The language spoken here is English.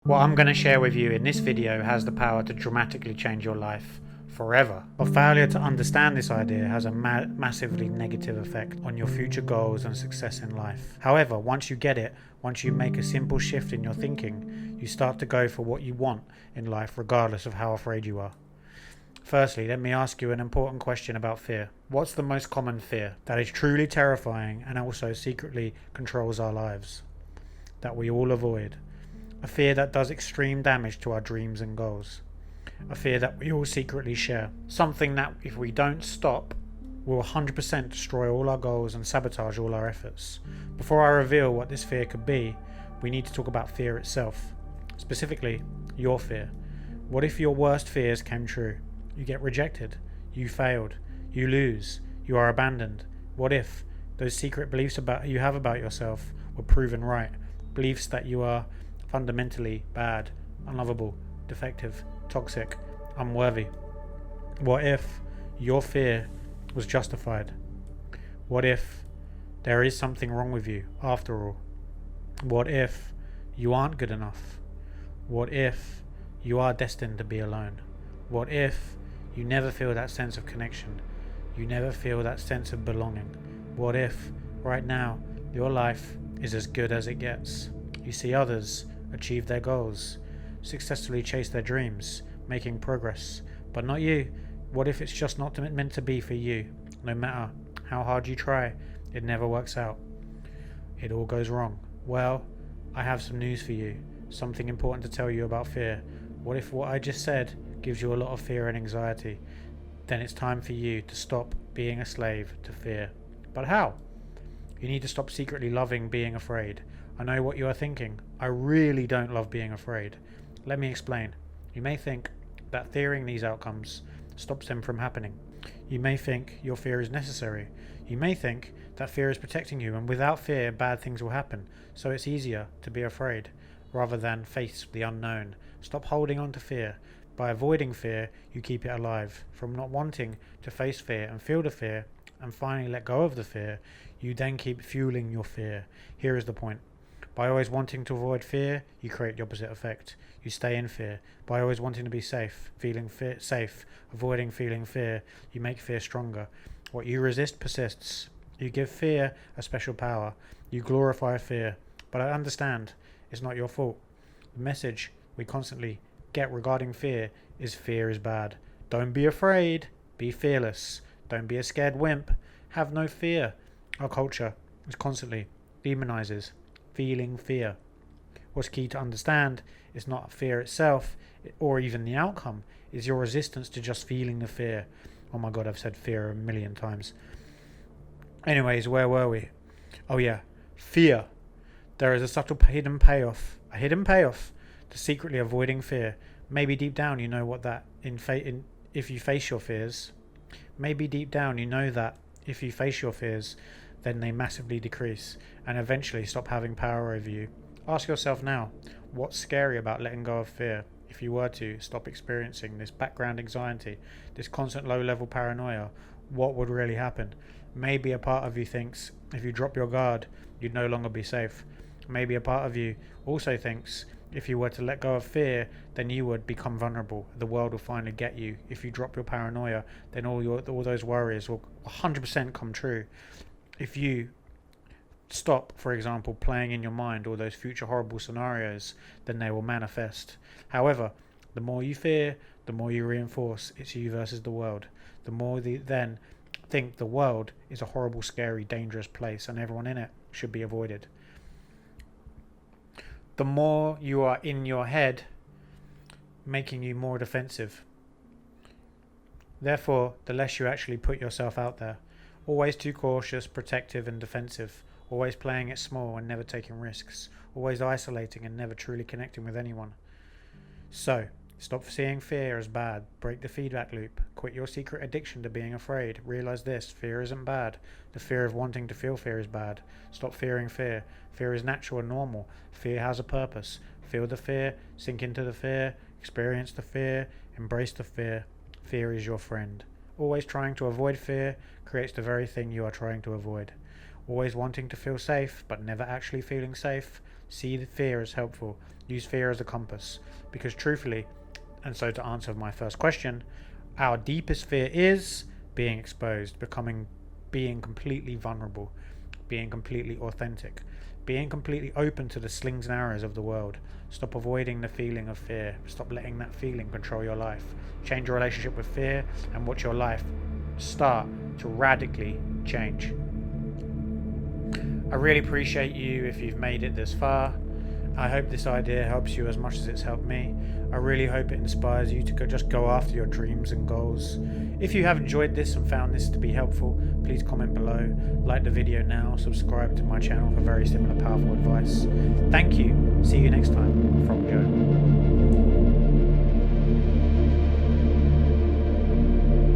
What I'm going to share with you in this video has the power to dramatically change your life forever. But failure to understand this idea has a massively negative effect on your future goals and success in life. However, once you get it, once you make a simple shift in your thinking, you start to go for what you want in life regardless of how afraid you are. Firstly, let me ask you an important question about fear. What's the most common fear that is truly terrifying and also secretly controls our lives, that we all avoid? A fear that does extreme damage to our dreams and goals. A fear that we all secretly share. Something that, if we don't stop, will 100% destroy all our goals and sabotage all our efforts. Before I reveal what this fear could be, we need to talk about fear itself. Specifically, your fear. What if your worst fears came true? You get rejected. You failed. You lose. You are abandoned. What if those secret beliefs you have about yourself were proven right? Beliefs that you are fundamentally bad, unlovable, defective, toxic, unworthy. What if your fear was justified? What if there is something wrong with you after all? What if you aren't good enough? What if you are destined to be alone? What if you never feel that sense of connection? You never feel that sense of belonging? What if right now your life is as good as it gets? You see others achieve their goals, successfully chase their dreams, making progress, but not you. What if it's just not meant to be for you? No matter how hard you try, it never works out. It all goes wrong. Well, I have some news for you, something important to tell you about fear. What if what I just said gives you a lot of fear and anxiety? Then it's time for you to stop being a slave to fear. But how? You need to stop secretly loving being afraid. I know what you are thinking. I really don't love being afraid. Let me explain. You may think that fearing these outcomes stops them from happening. You may think your fear is necessary. You may think that fear is protecting you, and without fear, bad things will happen. So it's easier to be afraid rather than face the unknown. Stop holding on to fear. By avoiding fear, you keep it alive. From not wanting to face fear and feel the fear and finally let go of the fear, you then keep fueling your fear. Here is the point. By always wanting to avoid fear, you create the opposite effect. You stay in fear. By always wanting to be safe, avoiding feeling fear, you make fear stronger. What you resist persists. You give fear a special power. You glorify fear. But I understand, it's not your fault. The message we constantly get regarding fear is bad. Don't be afraid. Be fearless. Don't be a scared wimp. Have no fear. Our culture is constantly demonizes feeling fear. What's key to understand is not fear itself or even the outcome, is your resistance to just feeling the fear. Oh my god, I've said fear a million times. Anyways, where were we? Oh yeah, fear. There is a subtle hidden payoff to secretly avoiding fear. Maybe deep down you know what that if you face your fears. Maybe deep down you know that if you face your fears, then they massively decrease and eventually stop having power over you. Ask yourself now, what's scary about letting go of fear? If you were to stop experiencing this background anxiety, this constant low-level paranoia, what would really happen? Maybe a part of you thinks if you drop your guard, you'd no longer be safe. Maybe a part of you also thinks if you were to let go of fear, then you would become vulnerable. The world will finally get you. If you drop your paranoia, then all those worries will 100% come true. If you stop, for example, playing in your mind all those future horrible scenarios, then they will manifest. However, the more you fear, the more you reinforce it's you versus the world. The more you then think the world is a horrible, scary, dangerous place and everyone in it should be avoided. The more you are in your head, making you more defensive. Therefore, the less you actually put yourself out there. Always too cautious, protective and defensive. Always playing it small and never taking risks. Always isolating and never truly connecting with anyone. So, stop seeing fear as bad. Break the feedback loop. Quit your secret addiction to being afraid. Realize this, fear isn't bad. The fear of wanting to feel fear is bad. Stop fearing fear. Fear is natural and normal. Fear has a purpose. Feel the fear, sink into the fear, experience the fear, embrace the fear. Fear is your friend. Always trying to avoid fear creates the very thing you are trying to avoid. Always wanting to feel safe, but never actually feeling safe? See the fear as helpful. Use fear as a compass. Because truthfully, and so to answer my first question, our deepest fear is being exposed, being completely vulnerable, being completely authentic, being completely open to the slings and arrows of the world. Stop avoiding the feeling of fear. Stop letting that feeling control your life. Change your relationship with fear and watch your life start to radically change. I really appreciate you if you've made it this far. I hope this idea helps you as much as it's helped me. I really hope it inspires you to go after your dreams and goals. If you have enjoyed this and found this to be helpful, please comment below, like the video now, subscribe to my channel for very similar powerful advice. Thank you. See you next time. From Joe.